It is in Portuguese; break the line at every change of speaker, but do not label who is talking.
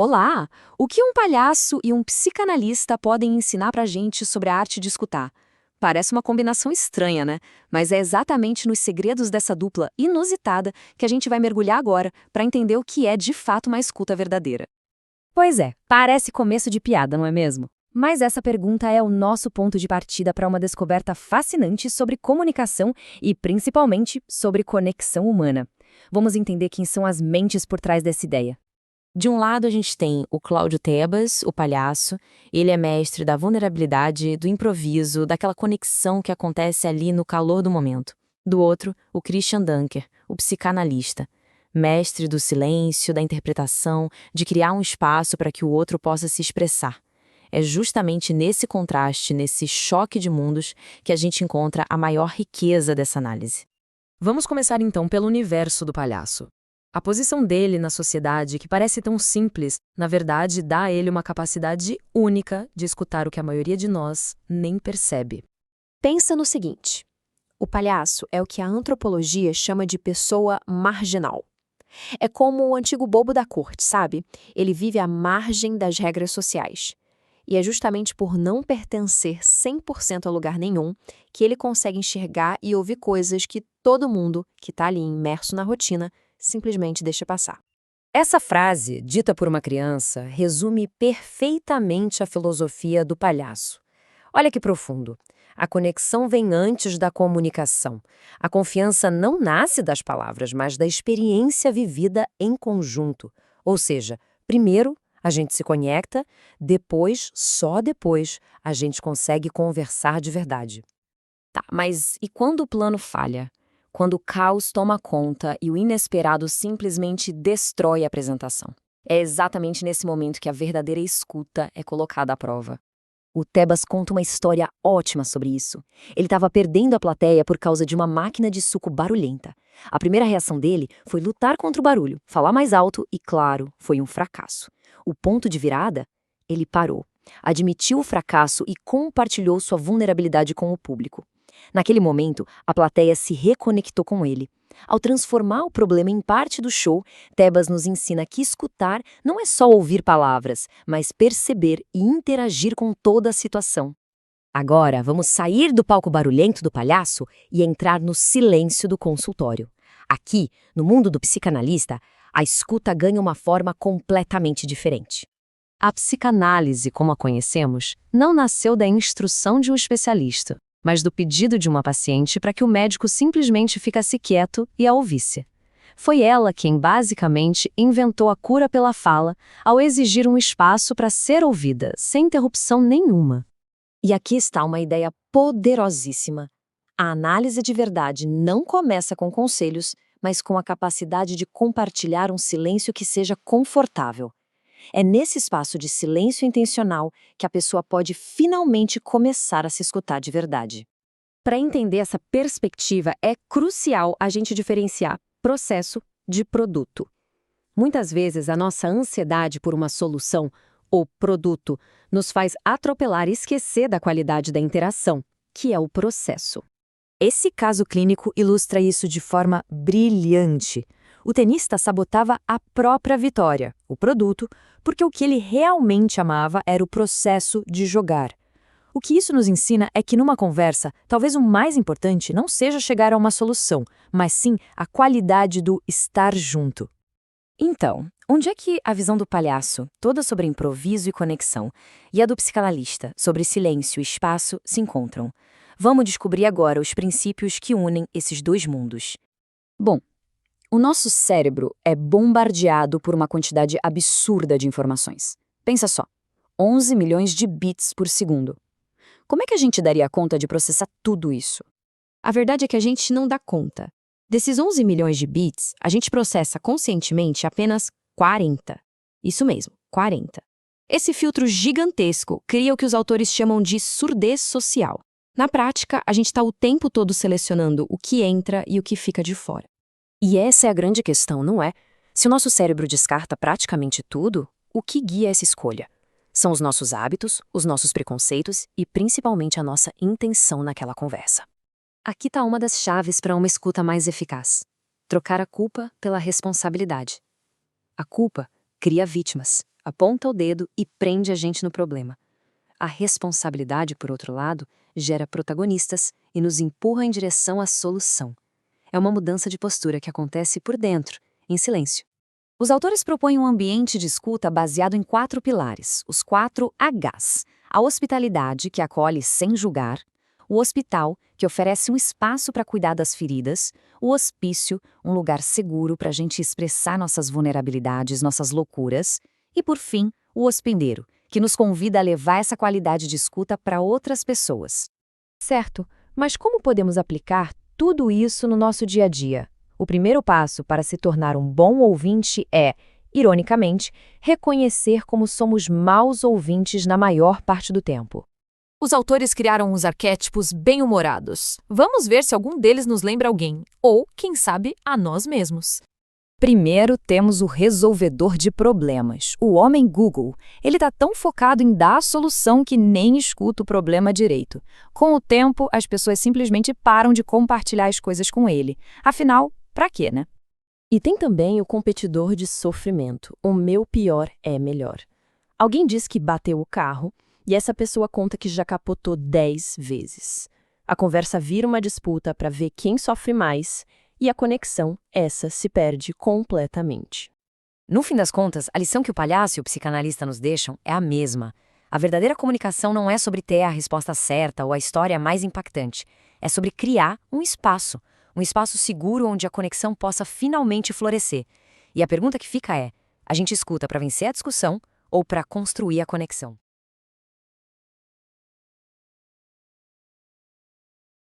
Olá! O que um palhaço e um psicanalista podem ensinar pra gente sobre a arte de escutar? Parece uma combinação estranha, né? Mas é exatamente nos segredos dessa dupla inusitada que a gente vai mergulhar agora para entender o que é de fato uma escuta verdadeira.
Pois é, parece começo de piada, não é mesmo? Mas essa pergunta é o nosso ponto de partida para uma descoberta fascinante sobre comunicação e, principalmente, sobre conexão humana. Vamos entender quem são as mentes por trás dessa ideia.
De um lado, a gente tem o Cláudio Tebas, o palhaço. Ele é mestre da vulnerabilidade, do improviso, daquela conexão que acontece ali no calor do momento. Do outro, o Christian Dunker, o psicanalista. Mestre do silêncio, da interpretação, de criar um espaço para que o outro possa se expressar. É justamente nesse contraste, nesse choque de mundos, que a gente encontra a maior riqueza dessa análise.
Vamos começar então pelo universo do palhaço. A posição dele na sociedade, que parece tão simples, na verdade dá a ele uma capacidade única de escutar o que a maioria de nós nem percebe.
Pensa no seguinte: o palhaço é o que a antropologia chama de pessoa marginal. É como o antigo bobo da corte, sabe? Ele vive à margem das regras sociais. E é justamente por não pertencer 100% a lugar nenhum que ele consegue enxergar e ouvir coisas que todo mundo, que está ali imerso na rotina, simplesmente deixa passar.
Essa frase, dita por uma criança, resume perfeitamente a filosofia do palhaço. Olha que profundo. A conexão vem antes da comunicação. A confiança não nasce das palavras, mas da experiência vivida em conjunto. Ou seja, primeiro a gente se conecta, depois, só depois, a gente consegue conversar de verdade.
Tá, mas e quando o plano falha? Quando o caos toma conta e o inesperado simplesmente destrói a apresentação? É exatamente nesse momento que a verdadeira escuta é colocada à prova.
O Tebas conta uma história ótima sobre isso. Ele estava perdendo a plateia por causa de uma máquina de suco barulhenta. A primeira reação dele foi lutar contra o barulho, falar mais alto e, claro, foi um fracasso. O ponto de virada? Ele parou, admitiu o fracasso e compartilhou sua vulnerabilidade com o público. Naquele momento, a plateia se reconectou com ele. Ao transformar o problema em parte do show, Tebas nos ensina que escutar não é só ouvir palavras, mas perceber e interagir com toda a situação. Agora, vamos sair do palco barulhento do palhaço e entrar no silêncio do consultório. Aqui, no mundo do psicanalista, a escuta ganha uma forma completamente diferente.
A psicanálise, como a conhecemos, não nasceu da instrução de um especialista, mas do pedido de uma paciente para que o médico simplesmente ficasse quieto e a ouvisse. Foi ela quem, basicamente, inventou a cura pela fala, ao exigir um espaço para ser ouvida, sem interrupção nenhuma.
E aqui está uma ideia poderosíssima. A análise de verdade não começa com conselhos, mas com a capacidade de compartilhar um silêncio que seja confortável. É nesse espaço de silêncio intencional que a pessoa pode finalmente começar a se escutar de verdade.
Para entender essa perspectiva, é crucial a gente diferenciar processo de produto. Muitas vezes, a nossa ansiedade por uma solução ou produto nos faz atropelar e esquecer da qualidade da interação, que é o processo.
Esse caso clínico ilustra isso de forma brilhante. O tenista sabotava a própria vitória, o produto, porque o que ele realmente amava era o processo de jogar. O que isso nos ensina é que numa conversa, talvez o mais importante não seja chegar a uma solução, mas sim a qualidade do estar junto.
Então, onde é que a visão do palhaço, toda sobre improviso e conexão, e a do psicanalista, sobre silêncio e espaço, se encontram? Vamos descobrir agora os princípios que unem esses dois mundos. Bom, o nosso cérebro é bombardeado por uma quantidade absurda de informações. Pensa só, 11 milhões de bits por segundo. Como é que a gente daria conta de processar tudo isso? A verdade é que a gente não dá conta. Desses 11 milhões de bits, a gente processa conscientemente apenas 40. Isso mesmo, 40. Esse filtro gigantesco cria o que os autores chamam de surdez social. Na prática, a gente está o tempo todo selecionando o que entra e o que fica de fora.
E essa é a grande questão, não é? Se o nosso cérebro descarta praticamente tudo, o que guia essa escolha? São os nossos hábitos, os nossos preconceitos e principalmente a nossa intenção naquela conversa. Aqui está uma das chaves para uma escuta mais eficaz: trocar a culpa pela responsabilidade. A culpa cria vítimas, aponta o dedo e prende a gente no problema. A responsabilidade, por outro lado, gera protagonistas e nos empurra em direção à solução. É uma mudança de postura que acontece por dentro, em silêncio.
Os autores propõem um ambiente de escuta baseado em 4 pilares, os 4 Hs. A hospitalidade, que acolhe sem julgar, o hospital, que oferece um espaço para cuidar das feridas, o hospício, um lugar seguro para a gente expressar nossas vulnerabilidades, nossas loucuras, e, por fim, o hospedeiro, que nos convida a levar essa qualidade de escuta para outras pessoas.
Certo, mas como podemos aplicar tudo isso no nosso dia a dia? O primeiro passo para se tornar um bom ouvinte é, ironicamente, reconhecer como somos maus ouvintes na maior parte do tempo.
Os autores criaram uns arquétipos bem-humorados. Vamos ver se algum deles nos lembra alguém, ou, quem sabe, a nós mesmos.
Primeiro temos o resolvedor de problemas, o homem Google. Ele está tão focado em dar a solução que nem escuta o problema direito. Com o tempo, as pessoas simplesmente param de compartilhar as coisas com ele. Afinal, pra quê, né?
E tem também o competidor de sofrimento. O meu pior é melhor. Alguém diz que bateu o carro e essa pessoa conta que já capotou 10 vezes. A conversa vira uma disputa para ver quem sofre mais e a conexão, essa, se perde completamente.
No fim das contas, a lição que o palhaço e o psicanalista nos deixam é a mesma. A verdadeira comunicação não é sobre ter a resposta certa ou a história mais impactante. É sobre criar um espaço seguro onde a conexão possa finalmente florescer. E a pergunta que fica é: a gente escuta para vencer a discussão ou para construir a conexão?